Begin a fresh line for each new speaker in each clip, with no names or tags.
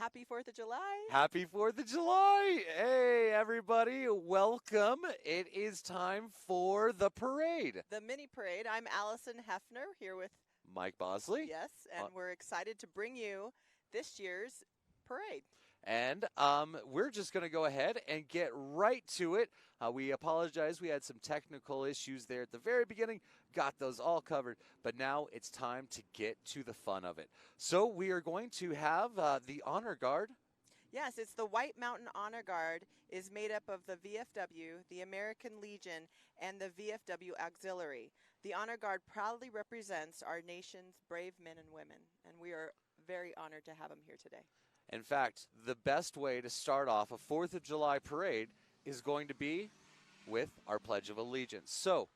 Happy 4th of July.
Happy 4th of July. Hey, everybody. Welcome. It is time for the parade.
The mini parade. I'm Allison Hefner here with
Mike Bosley.
Yes, and we're excited to bring you this year's parade.
And we're just going to go ahead and get right to it. We apologize. We had some technical issues there at the very beginning. Got those all covered. But now it's time to get to the fun of it. So we are going to have the Honor Guard.
Yes, it's the White Mountain Honor Guard is made up of the VFW, the American Legion, and the VFW Auxiliary. The Honor Guard proudly represents our nation's brave men and women, and we are very honored to have them here today.
In fact, the best way to start off a 4th of July parade is going to be with our Pledge of Allegiance. So,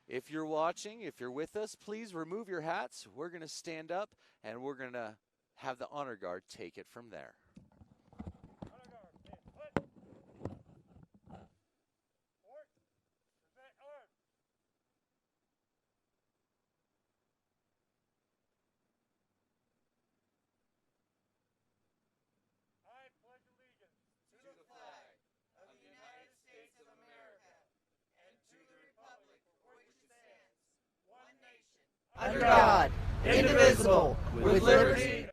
if you're watching, if you're with us, please remove your hats. We're going to stand up, and we're going to have the Honor Guard take it from there.
Under God, indivisible, with liberty.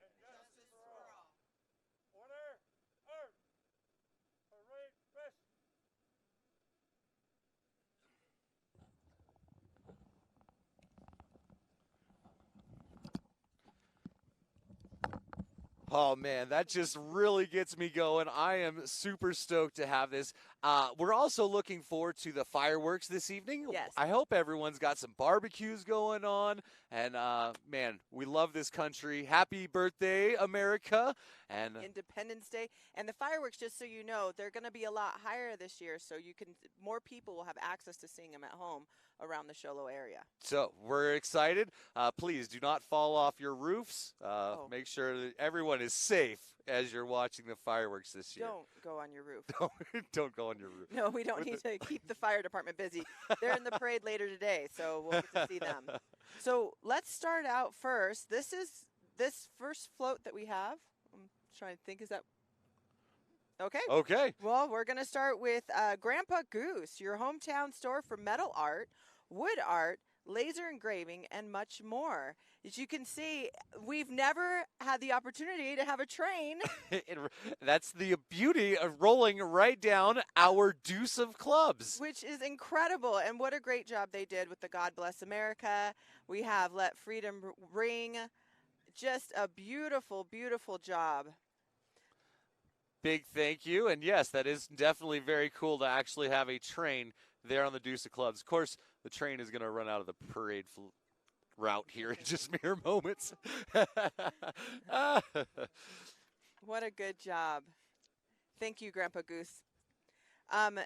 Oh, man, that just really gets me going. I am super stoked to have this. We're also looking forward to the fireworks this evening.
Yes.
I hope everyone's got some barbecues going on. And, man, we love this country. Happy birthday, America. And
Independence Day. And the fireworks, just so you know, they're going to be a lot higher this year, so more people will have access to seeing them at home around the Sholo area.
So we're excited. Please do not fall off your roofs. Make sure that everyone is safe as you're watching the fireworks this year.
Don't go on your roof.
Don't go on your roof.
No, we don't need to keep the fire department busy. They're in the parade later today, so we'll get to see them. So let's start out first. This first float that we have. I'm trying to think, is that okay?
Okay.
Well, we're going to start with Grandpa Goose, your hometown store for metal art, wood art, laser engraving, and much more. As you can see, we've never had the opportunity to have a train.
That's the beauty of rolling right down our deuce of clubs.
Which is incredible, and what a great job they did with the God Bless America. We have Let Freedom Ring. Just a beautiful, beautiful job.
Big thank you. And yes, that is definitely very cool to actually have a train there on the Deuce of Clubs. Of course, the train is going to run out of the parade route here in just mere moments.
What a good job. Thank you, Grandpa Goose.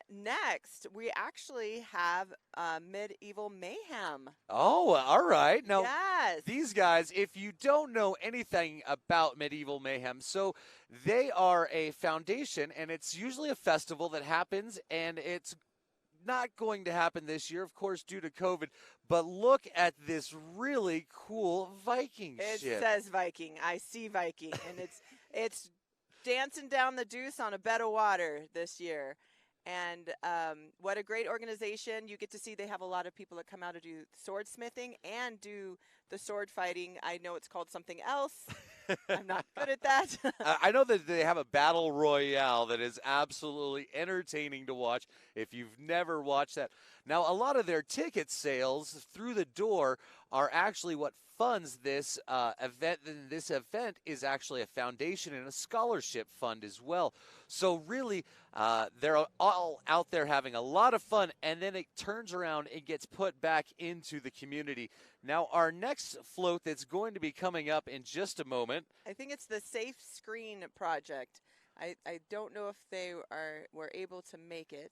Next, we actually have Medieval Mayhem.
Oh, all right. Now,
yes.
These guys, if you don't know anything about Medieval Mayhem, so they are a foundation, and it's usually a festival that happens, and it's not going to happen this year, of course, due to COVID. But look at this really cool Viking ship.
It says Viking. I see Viking, and it's dancing down the Deuce on a bed of water this year. And what a great organization. You get to see they have a lot of people that come out to do swordsmithing and do the sword fighting. I know it's called something else. I'm not good at that.
I know that they have a battle royale that is absolutely entertaining to watch if you've never watched that. Now, a lot of their ticket sales through the door are actually what funds this event. And this event is actually a foundation and a scholarship fund as well. So really, they're all out there having a lot of fun, and then it turns around and gets put back into the community. Now, our next float that's going to be coming up in just a moment.
I think it's the Safe Screen Project. I don't know if they were able to make it.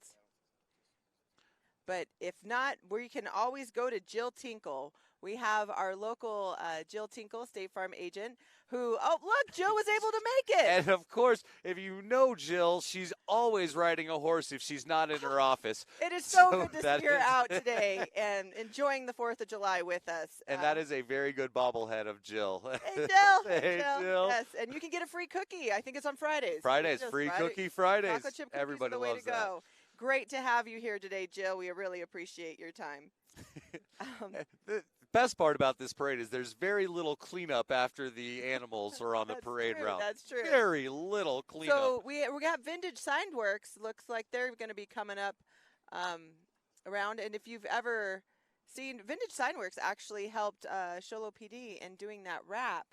But if not, we can always go to Jill Tinkle we have our local Jill Tinkle, State Farm agent, who, oh, look, Jill was able to make it.
And of course, if you know Jill, she's always riding a horse if she's not in her office.
It is so good to
that
see her
is-
out today and enjoying the 4th of July with us.
And that is a very good bobblehead of Jill.
Hey, Jill.
Hey, Jill.
Yes, and you can get a free cookie. I think it's on Fridays.
Fridays,
Just
free
Friday-
cookie Fridays.
Chocolate chip cookies
Everybody
are the way
loves
to go. Great to have you here today, Jill. We really appreciate your time.
The best part about this parade is there's very little cleanup after the animals are on the
That's
parade
true,
route.
That's true.
Very little cleanup.
So we got Vintage Sign Works. Looks like they're going to be coming up around. And if you've ever seen, Vintage Sign Works actually helped Sholo PD in doing that wrap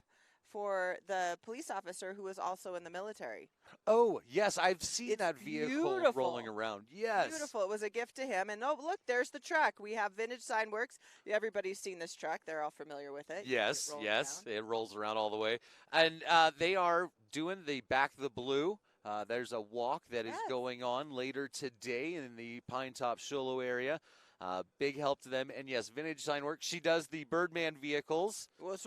for the police officer who was also in the military.
Oh, yes, I've seen
It's
that vehicle
beautiful.
rolling around. Yes.
Beautiful. It was a gift to him. And oh, look, there's the truck. We have Vintage Sign Works. Everybody's seen this truck. They're all familiar with it. You
Yes,
see it rolling
yes,
around.
it rolls around all the way. And they are doing the Back the Blue. There's a walk that is
Yes.
going on later today in the Pine Top Sholo area. Big help to them. And yes, Vintage Sign Works. She does the Birdman vehicles.
Which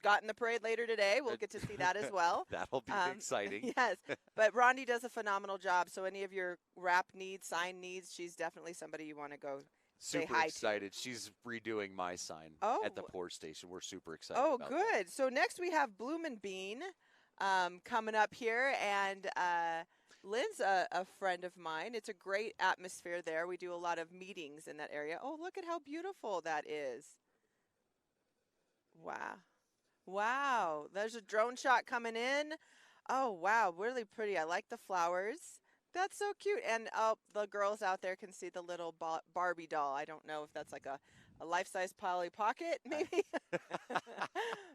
got in the parade later today. We'll get to see that as well.
That'll be exciting.
Yes, but Rondi does a phenomenal job. So any of your wrap needs, sign needs, she's definitely somebody you want to go.
Super
hi to.
excited. She's redoing my sign at the
Oh.
port station. We're super excited.
Oh,
about
good. So next we have Bloom and Bean coming up here, and Lynn's a friend of mine. It's a great atmosphere there. We do a lot of meetings in that area. Oh, look at how beautiful that is. Wow. Wow. There's a drone shot coming in. Oh, wow. Really pretty. I like the flowers. That's so cute. And the girls out there can see the little Barbie doll. I don't know if that's like a life-size Polly Pocket, maybe.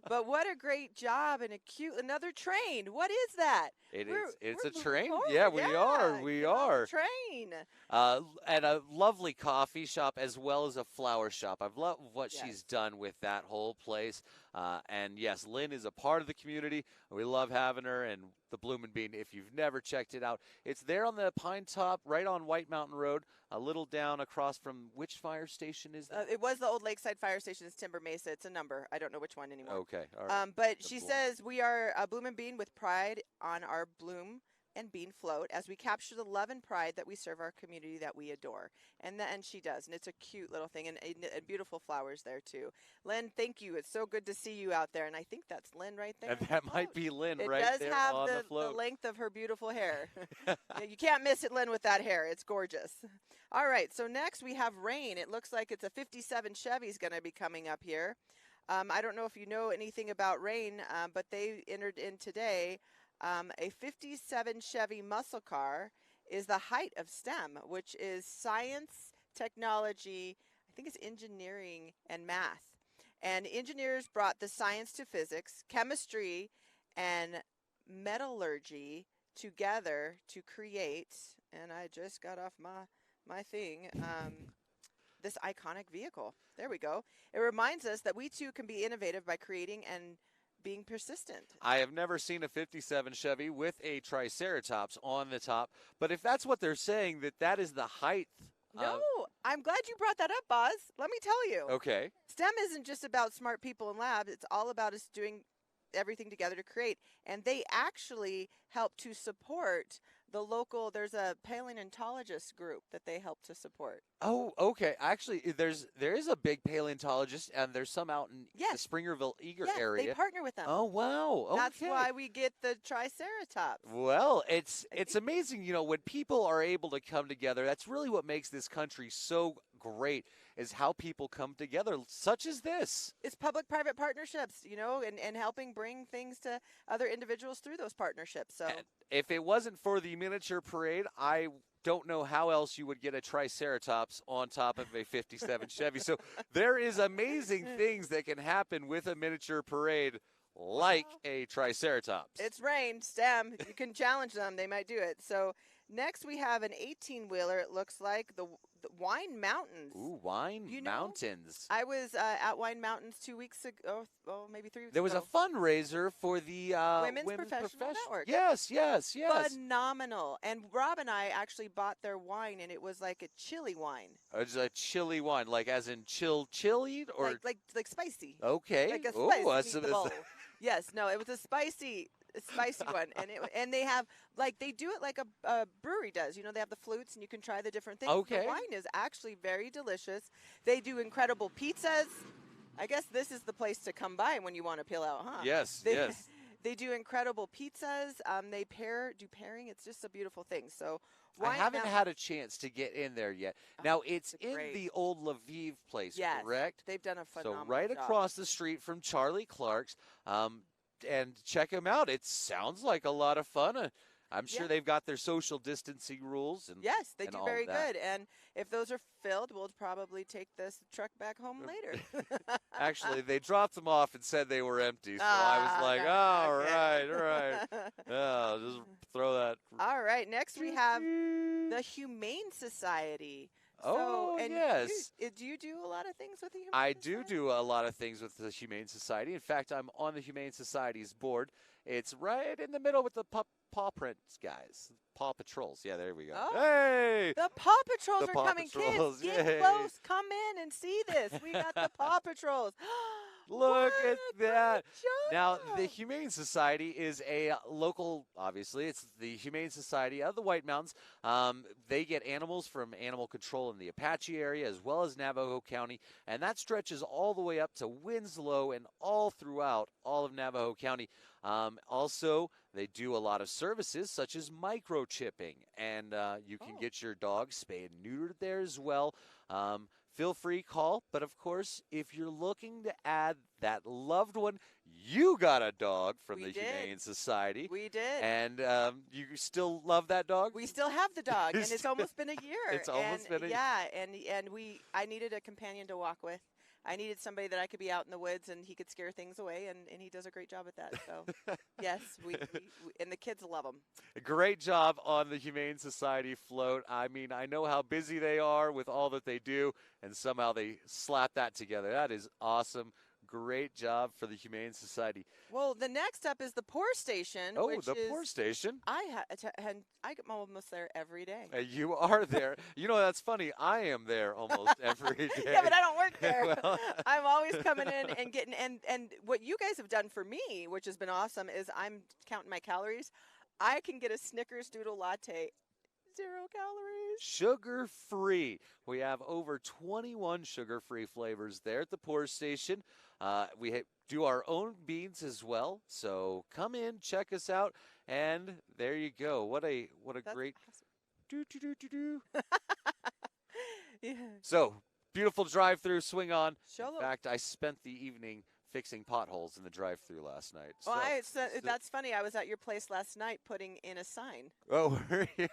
But what a great job and another train. What is that?
It's
We're
a
moving
train.
forward.
Yeah, we are. We
get on the
are.
train.
And a lovely coffee shop as well as a flower shop. I've loved what
Yes.
she's done with that whole place. And yes, Lynn is a part of the community. We love having her and the Bloom and Bean. If you've never checked it out, it's there on the Pine Top, right on White Mountain Road, a little down across from which fire station is that?
It was the old Lakeside Fire Station. It's Timber Mesa. It's a number. I don't know which one anymore.
Okay. All right.
But
The
she
Bloom.
says we are Bloom and Bean with pride on our Bloom and Bean float as we capture the love and pride that we serve our community that we adore. And she does. And it's a cute little thing and beautiful flowers there too. Lynn, thank you. It's so good to see you out there. And I think that's Lynn right there.
And
on the
that might
float.
be Lynn
It
right
does
there
have
on the
the
float.
length of her beautiful hair. Yeah, you can't miss it, Lynn, with that hair. It's gorgeous. All right, so next we have Rain. It looks like it's a 57 Chevy's going to be coming up here. I don't know if you know anything about Rain, but they entered in today. A 57 Chevy muscle car is the height of STEM, which is science, technology, I think it's engineering and math. And engineers brought the science to physics, chemistry, and metallurgy together to create, and I just got off my thing, this iconic vehicle. There we go. It reminds us that we too can be innovative by creating and being persistent.
I have never seen a 57 Chevy with a Triceratops on the top, but if that's what they're saying, that is the height.
No, I'm glad you brought that up, Boz. Let me tell you.
Okay.
STEM isn't just about smart people in labs. It's all about us doing everything together to create. And they actually help to support the local, there's a paleontologist group that they help to support.
Oh, okay. Actually, there is a big paleontologist, and there's some out in the
Yes.
Springerville Eager
Yeah,
area.
they partner with them.
Oh, wow. Okay.
That's why we get the Triceratops.
Well, it's amazing, when people are able to come together. That's really what makes this country so great, is how people come together, such as this.
It's public-private partnerships, and helping bring things to other individuals through those partnerships. So
And if it wasn't for the miniature parade, I don't know how else you would get a Triceratops on top of a 57 Chevy. So there is amazing things that can happen with a miniature parade like a Triceratops.
it's Rain, STEM. You can challenge them. They might do it. So Next, we have an 18-wheeler. It looks like the Wine Mountains.
Ooh, Wine Mountains.
I was at Wine Mountains 2 weeks ago. Oh, maybe 3 weeks
There
ago.
was a fundraiser for the
Women's Professional Network.
Yes, yes, yes.
Phenomenal. And Rob and I actually bought their wine, and it was like a chili wine.
It's a chili wine, like as in chili, or
like spicy.
okay.
Like a
Ooh,
spicy meatball. Yes, no, it was a spicy one, and they have they do it like a brewery does. You know, they have the flutes, and you can try the different things.
Okay.
The wine is actually very delicious. They do incredible pizzas. I guess this is the place to come by when you want to peel out, huh?
Yes, yes.
They do incredible pizzas. They do pairing. It's just a beautiful thing. So
I haven't had a chance to get in there yet. Now, it's in
great.
the old Lviv place,
Yes,
correct?
they've done a phenomenal
So right
job.
across the street from Charlie Clark's, and check them out. It sounds like a lot of fun. I'm sure they've got their social distancing rules. And
yes, they
and
do
all
very
of that.
good. And if those are filled, we'll probably take this truck back home later.
Actually, they dropped them off and said they were empty. So I was like, all right. Yeah, just throw that.
All right. Next, we have the Humane Society.
Oh, yes.
Do you do a lot of things with the Humane
I
Society?
do a lot of things with the Humane Society. In fact, I'm on the Humane Society's board. It's right in the middle with the paw prints guys. Paw Patrols. Yeah, there we go.
Oh.
Hey!
The Paw Patrols
The
are
Paw
coming.
Patrols,
Kids, get
yay.
close. Come in and see this. We got the Paw Patrols.
Look
What
at
a great
that.
job.
Now, the Humane Society is a local, obviously, it's the Humane Society of the White Mountains. They get animals from animal control in the Apache area as well as Navajo County, and that stretches all the way up to Winslow and all throughout all of Navajo County. Also, they do a lot of services such as microchipping, and you can get your dog spayed and neutered there as well. Feel free, call. But, of course, if you're looking to add that loved one, you got a dog from the Humane Society.
We did.
And you still love that dog?
We still have the dog, and it's almost been a year.
It's almost been a year.
Yeah, and I needed a companion to walk with. I needed somebody that I could be out in the woods and he could scare things away, and he does a great job at that. So, yes, we and the kids love him.
Great job on the Humane Society float. I mean, I know how busy they are with all that they do, and somehow they slap that together. That is awesome. Great job for the Humane Society.
Well, the next up is the Poor Station.
Oh,
which
the
is,
Poor Station.
I'm almost there every day.
You are there. You know, that's funny. I am there almost every day.
Yeah, but I don't work there.
Well,
I'm always coming in and getting and what you guys have done for me, which has been awesome, is I'm counting my calories. I can get a Snickers doodle latte, 0 calories.
Sugar-free. We have over 21 sugar-free flavors there at the Poor Station. We do our own beans as well. So come in, check us out, and there you go. What a
That's
great
awesome. Yeah.
So beautiful drive-through. Swing on.
Show
In fact, I spent the evening fixing potholes in the drive-through last night.
Well,
So,
that's funny. I was at your place last night putting in a sign.
oh, yeah.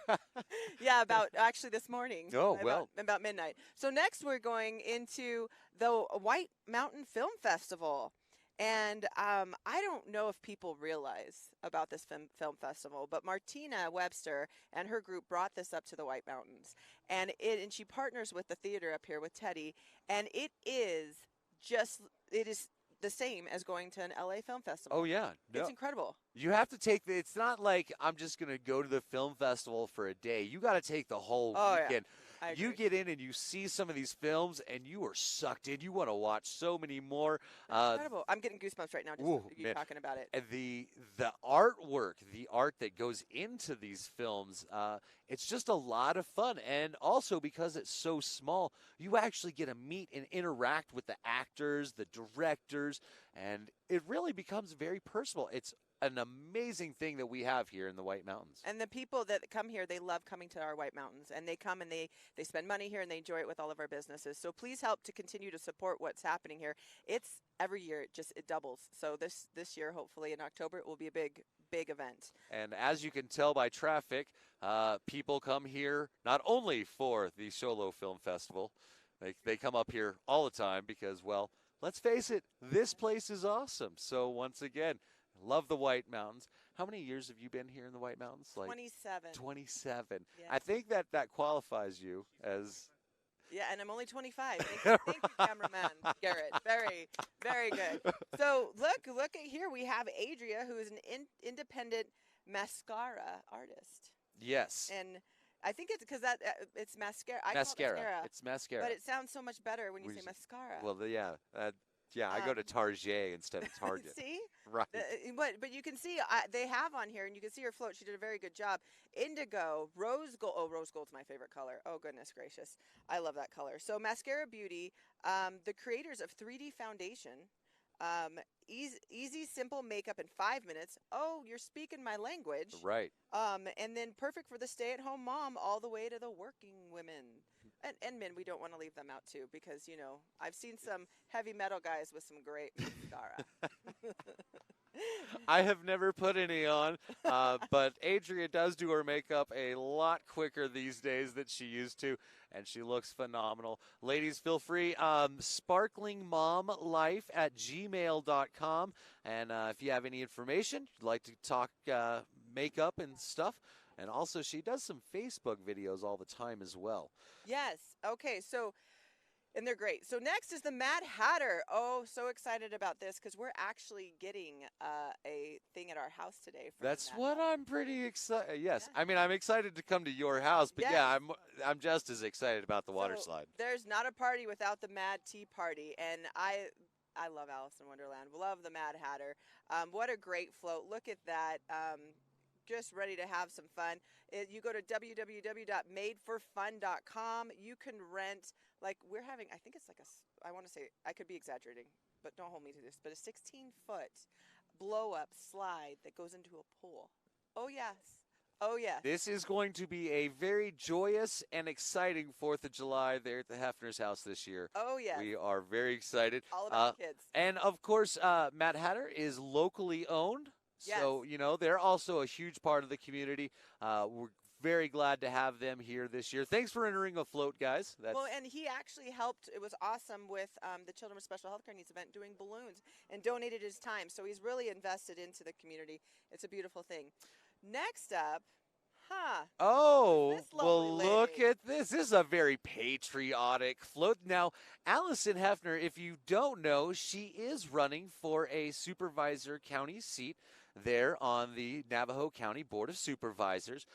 Yeah, actually this morning.
Oh, well.
About midnight. So next we're going into the White Mountain Film Festival. And I don't know if people realize about this film festival, but Martina Webster and her group brought this up to the White Mountains. And she partners with the theater up here with Teddy. And it is the same as going to an LA film festival.
Oh, yeah. No.
It's incredible.
You have to take it's not like I'm just going to go to the film festival for a day. You got to take the whole weekend.
I
You
agree.
get in and you see some of these films and you are sucked in. You want to watch so many more.
Incredible. I'm getting goosebumps right now just you talking about it.
And the artwork, the art that goes into these films, it's just a lot of fun. And also because it's so small, you actually get to meet and interact with the actors, the directors, and it really becomes very personal. It's an amazing thing that we have here in the White Mountains.
And the people that come here, they love coming to our White Mountains, and they come and they spend money here and they enjoy it with all of our businesses. So please help to continue to support what's happening here. It's every year it doubles. So this year, hopefully in October, it will be a big event.
And as you can tell by traffic, people come here not only for the Solo Film Festival, they come up here all the time because, well, let's face it, this place is awesome. So once again, love the White Mountains. How many years have you been here in the White Mountains?
27.
27.
Yeah.
I think that qualifies you as.
Yeah, and I'm only 25. Thank you, cameraman Garrett. Very, very good. So look at here. We have Adria, who is an independent mascara artist,
Yes.
and I think it's because it's mascara. I
Mascara.
call it mascara,
It's mascara.
but it sounds so much better when you say mascara.
Well, yeah. I go to Target instead of Target.
See?
Right.
But you can see they have on here, and you can see her float. She did a very good job. Indigo, rose gold. Oh, rose gold's my favorite color. Oh, goodness gracious. I love that color. So Mascara Beauty, the creators of 3D Foundation, easy, simple makeup in 5 minutes. Oh, you're speaking my language.
Right.
And then perfect for the stay-at-home mom all the way to the working women. And men, we don't want to leave them out too because, I've seen some heavy metal guys with some great mascara.
I have never put any on, but Adria does do her makeup a lot quicker these days than she used to, and she looks phenomenal. Ladies, feel free, sparklingmomlife@gmail.com, and if you have any information, you'd like to talk makeup and stuff, and also she does some Facebook videos all the time as well.
Yes. Okay. So, and they're great. So next is the Mad Hatter. Oh, so excited about this because we're actually getting a thing at our house today.
That's what I'm pretty excited. Yes. Yeah. I mean, I'm excited to come to your house, but
yes.
yeah, I'm just as excited about the water slide.
There's not a party without the Mad Tea Party, and I love Alice in Wonderland. Love the Mad Hatter. What a great float. Look at that. Just ready to have some fun. You go to www.madeforfun.com. You can rent, we're having, I think it's I want to say, I could be exaggerating, but don't hold me to this, but a 16-foot blow-up slide that goes into a pool. Oh, yes. Oh, yes.
This is going to be a very joyous and exciting 4th of July there at the Hefner's house this year.
Oh, yes.
We are very excited.
All about kids.
And, of course, Mad Hatter is locally owned.
Yes.
So, they're also a huge part of the community. We're very glad to have them here this year. Thanks for entering a float, guys.
Well, and he actually helped. It was awesome with the Children with Special Health Care Needs event doing balloons and donated his time. So he's really invested into the community. It's a beautiful thing. Next up,
oh, well,
lady.
look at this. This is a very patriotic float. Now, Allison Hefner, if you don't know, she is running for a supervisor county seat there on the Navajo County Board of Supervisors.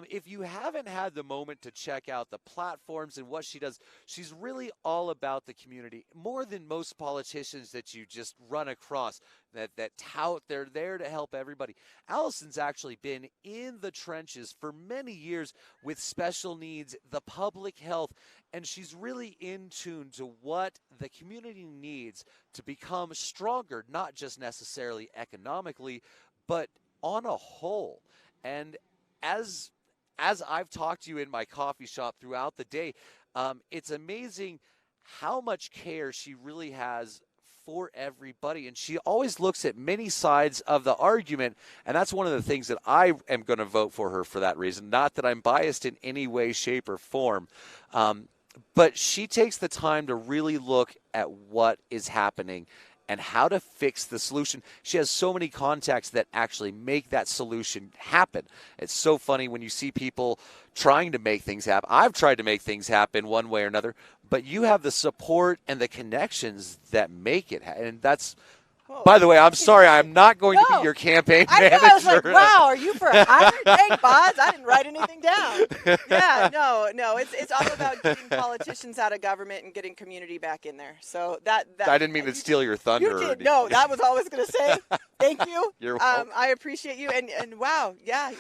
If you haven't had the moment to check out the platforms and what she does, she's really all about the community, more than most politicians that you just run across that tout they're there to help everybody. Allison's actually been in the trenches for many years with special needs, the public health, and she's really in tune to what the community needs to become stronger, not just necessarily economically, but on a whole. And as I've talked to you in my coffee shop throughout the day, it's amazing how much care she really has for everybody. And she always looks at many sides of the argument. And that's one of the things that I am going to vote for her for that reason. Not that I'm biased in any way, shape, or form. But she takes the time to really look at what is happening and how to fix the solution. She has so many contacts that actually make that solution happen. It's so funny when you see people trying to make things happen. I've tried to make things happen one way or another, but you have the support and the connections that make it. And that's, by the way, I'm sorry, I'm not going to be your campaign manager.
I was like, wow, are you for a hire? Dang, Boz, I didn't write anything down. Yeah, no, it's all about getting politicians out of government and getting community back in there. So that
I didn't mean to steal your thunder.
You did. No, that was all I was going to say. Thank you.
You're welcome.
I appreciate you. And wow, yeah,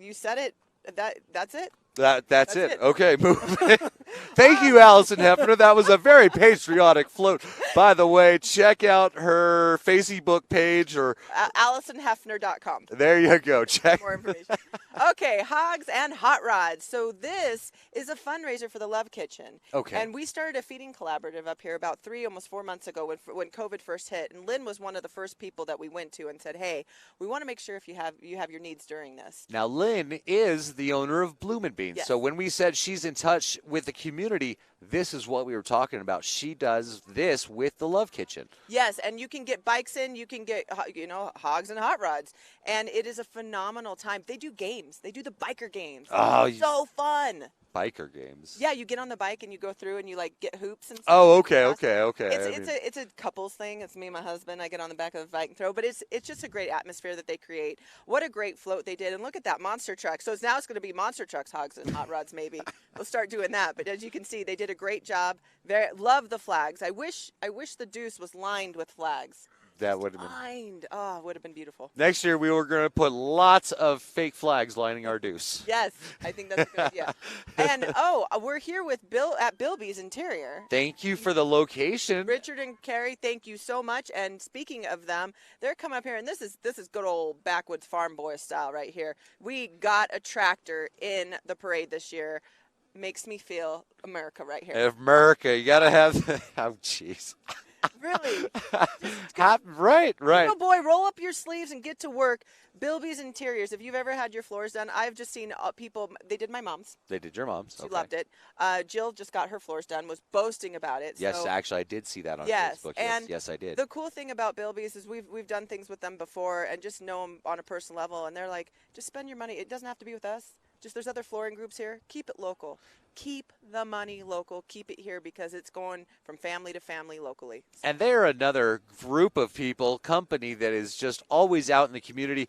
you said it. That's it.
That's it. Okay, move. Thank you, Allison Hefner. That was a very patriotic float. By the way, check out her Facebook page or
AllisonHefner.com.
There you go. Check
more information. Okay. Okay, hogs and hot rods. So this is a fundraiser for the Love Kitchen.
Okay.
And we started a feeding collaborative up here about 3, almost 4 months ago when COVID first hit. And Lynn was one of the first people that we went to and said, hey, we want to make sure if you have your needs during this.
Now, Lynn is the owner of Bloomin' Beans.
Yes.
So when we said she's in touch with the community, this is what we were talking about. She does this with the Love Kitchen.
Yes, and you can get bikes in, you can get, hogs and hot rods. And it is a phenomenal time. They do games. They do the biker games.
Oh,
so fun.
Biker games.
Yeah, you get on the bike and you go through and you like get hoops and stuff.
Oh, okay.
It's a couples thing. It's me and my husband. I get on the back of the bike and throw, but it's just a great atmosphere that they create. What a great float they did, and look at that monster truck. So now it's going to be monster trucks, hogs, and hot rods. Maybe we'll start doing that. But as you can see, they did a great job. Love the flags. I wish the deuce was lined with flags.
That would have been
lined. Oh, it would have been beautiful.
Next year, we were going to put lots of fake flags lining our deuce.
Yes, I think that's a good idea. And we're here with Bill at Bilby's Interior.
Thank you for the location.
Richard and Carrie, thank you so much. And speaking of them, they're coming up here, and this is good old backwoods farm boy style right here. We got a tractor in the parade this year. Makes me feel America right here.
America, you got to have. Oh, jeez.
Really?
Right.
Little boy, roll up your sleeves and get to work. Bilby's Interiors. If you've ever had your floors done, I've just seen people. They did my mom's.
They did your mom's.
She loved it. Jill just got her floors done. Was boasting about it.
Yes,
so,
actually, I did see that on
yes,
Facebook.
And
yes, I did.
The cool thing about Bilby's is we've done things with them before and just know them on a personal level. And they're like, just spend your money. It doesn't have to be with us. Just there's other flooring groups here. Keep it local. Keep the money local. Keep it here because it's going from family to family locally.
And they're another group of people, company that is just always out in the community.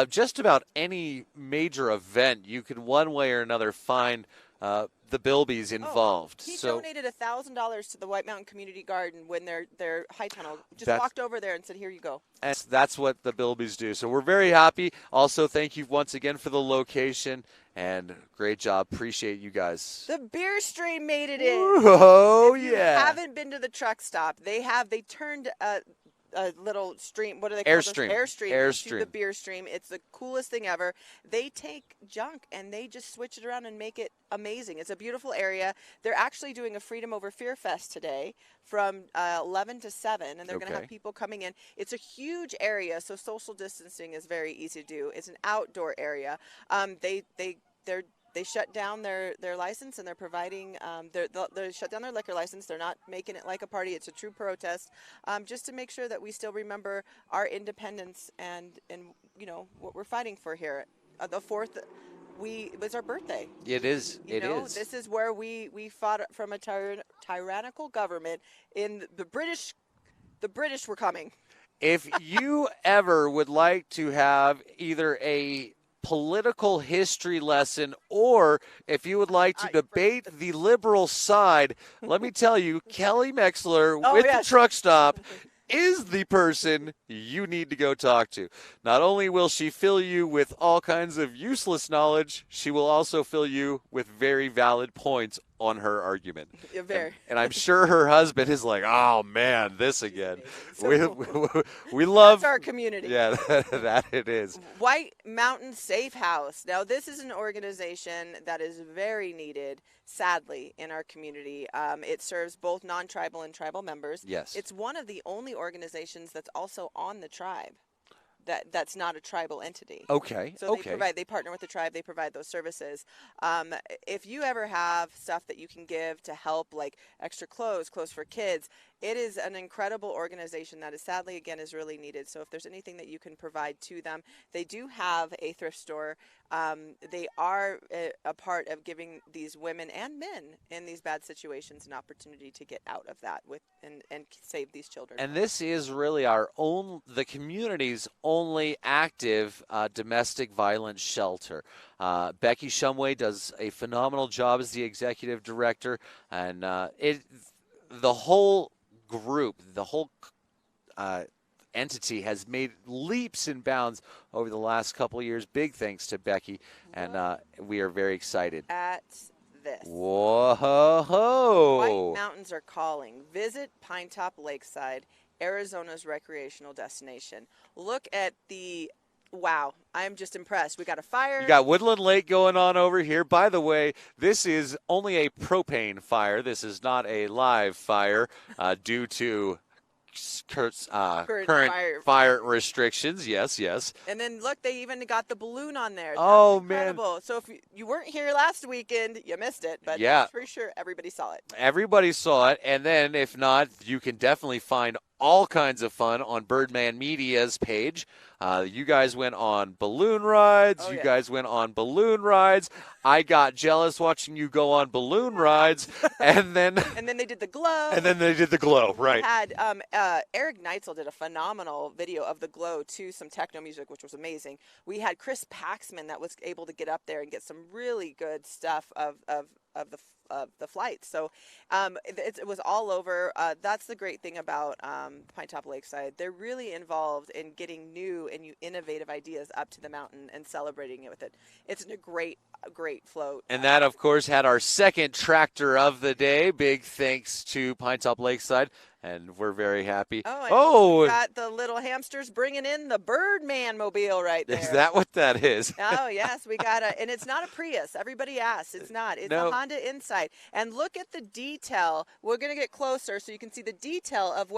Just about any major event, you can one way or another find the Bilbys involved.
He donated $1,000 to the White Mountain Community Garden when their high tunnel. Just walked over there and said, "Here you go."
And that's what the Bilbys do. So we're very happy. Also, thank you once again for the location. And great job. Appreciate you guys.
The beer stream made it in.
Oh,
if you haven't been to the truck stop, they turned a little stream. What do they call it? Airstream. The beer stream. It's the coolest thing ever. They take junk and they just switch it around and make it amazing. It's a beautiful area. They're actually doing a Freedom Over Fear Fest today from 11 to 7, and they're going to have people coming in. It's a huge area, so social distancing is very easy to do. It's an outdoor area. They shut down their license, and they're providing they shut down their liquor license. They're not making it like a party. It's a true protest, just to make sure that we still remember our independence and what we're fighting for here. The 4th, it was our birthday.
It is. It is.
This is where we fought from a tyrannical government. In the British were coming.
If you ever would like to have either a political history lesson, or if you would like to debate the liberal side, let me tell you, Kelly Mexler with the truck stop is the person you need to go talk to. Not only will she fill you with all kinds of useless knowledge, she will also fill you with very valid points on her argument.
Yeah, very.
And I'm sure her husband is like, oh man, this again. We love.
That's our community.
Yeah, that it is.
White Mountain Safe House. Now, this is an organization that is very needed, sadly, in our community. It serves both non-tribal and tribal members.
Yes.
It's one of the only organizations that's also on the tribe. That's not a tribal entity.
Okay.
So they partner with the tribe. They provide those services. If you ever have stuff that you can give to help, like extra clothes for kids, it is an incredible organization that is sadly, again, is really needed. So if there's anything that you can provide to them, they do have a thrift store. They are a part of giving these women and men in these bad situations an opportunity to get out of that and save these children.
And this is really the community's only active domestic violence shelter. Becky Shumway does a phenomenal job as the executive director, and the whole group, the whole entity has made leaps and bounds over the last couple of years. Big thanks to Becky, and we are very excited.
At this.
Whoa!
White Mountains are calling. Visit Pinetop-Lakeside, Arizona's recreational destination. Look at the wow, I'm just impressed. We got a fire.
You got Woodland Lake going on over here. By the way, this is only a propane fire. This is not a live fire due to current fire restrictions. Yes.
And then look, they even got the balloon on there.
Oh,
That's incredible.
man.
So if you weren't here last weekend, you missed it. But
Yeah.
I'm pretty sure everybody saw it.
Everybody saw it. And then if not, you can definitely find all kinds of fun on Birdman Media's page. You guys went on balloon rides.
Oh,
You
yeah.
guys went on balloon rides. I got jealous watching you go on balloon rides. And then
And then they did the glow.
and then they did the glow, right?
Had Eric Neitzel did a phenomenal video of the glow to some techno music, which was amazing. We had Chris Paxman that was able to get up there and get some really good stuff of the flight. So it was all over. That's the great thing about Pinetop-Lakeside. They're really involved in getting new and innovative ideas up to the mountain and celebrating it with it. It's a great float.
And that, of course, had our second tractor of the day. Big thanks to Pinetop-Lakeside. And we're very happy.
Oh, we got the little hamsters bringing in the Birdman mobile right there.
Is that what that is?
Oh, yes, we got and it's not a Prius. Everybody asks. It's not. It's a Honda Insight. And look at the detail. We're going to get closer so you can see the detail of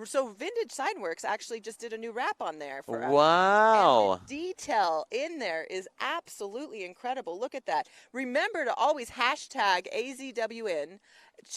so Vintage Signworks actually just did a new wrap on there for us.
Wow.
And the detail in there is absolutely incredible. Look at that. Remember to always hashtag AZWN,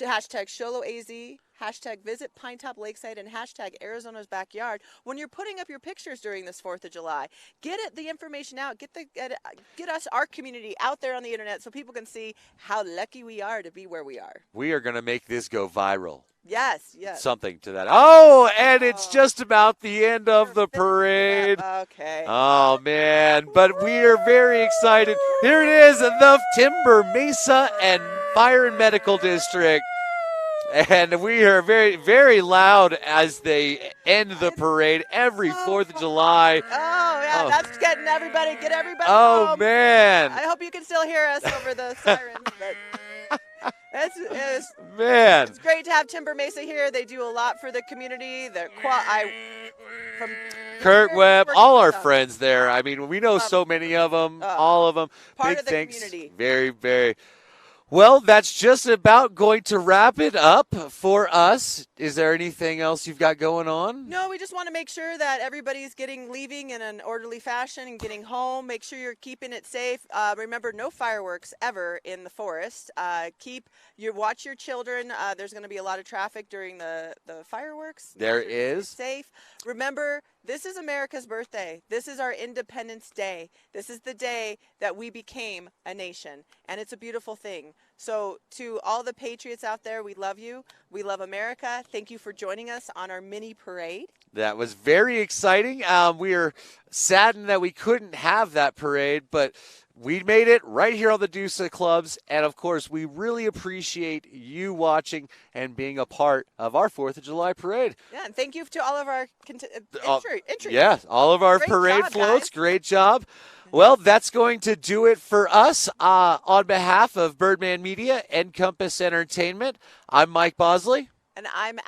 hashtag SholoAZ, hashtag visit Pinetop Lakeside, and hashtag Arizona's Backyard when you're putting up your pictures during this 4th of July. Get the information out. Get us, our community, out there on the internet so people can see how lucky we are to be where we are.
We are going to make this go viral.
Yes.
Something to that. Oh, and it's just about the end of the parade.
Okay.
Oh, man. But we are very excited. Here it is, the Timber Mesa and Fire and Medical District. And we are very, very loud as they end the parade every 4th of July.
Oh, yeah, that's getting everybody. Get everybody
Oh,
home.
man.
I hope you can still hear us over the sirens. But
Man.
It's great to have Timber Mesa here. They do a lot for the community. From
Kurt Webb, all our friends there. I mean, we know so many of them, all of them.
Part
Big
of the
thanks.
community.
Very, very. Well, that's just about going to wrap it up for us. Is there anything else you've got going on?
No, we just want to make sure that everybody's leaving in an orderly fashion and getting home. Make sure you're keeping it safe. Remember, no fireworks ever in the forest. Watch your children. There's going to be a lot of traffic during the fireworks.
There is.
Safe. Remember, this is America's birthday. This is our Independence Day. This is the day that we became a nation, and it's a beautiful thing. So to all the patriots out there, we love you. We love America. Thank you for joining us on our mini parade.
That was very exciting. We are saddened that we couldn't have that parade, but we made it right here on the Deuce Clubs. And, of course, we really appreciate you watching and being a part of our 4th of July parade.
Yeah, and thank you to all of our entry.
Yeah, all of our
Great
parade
job,
floats.
guys.
Great job. Well, that's going to do it for us. On behalf of Birdman Media and Compass Entertainment, I'm Mike Bosley.
And I'm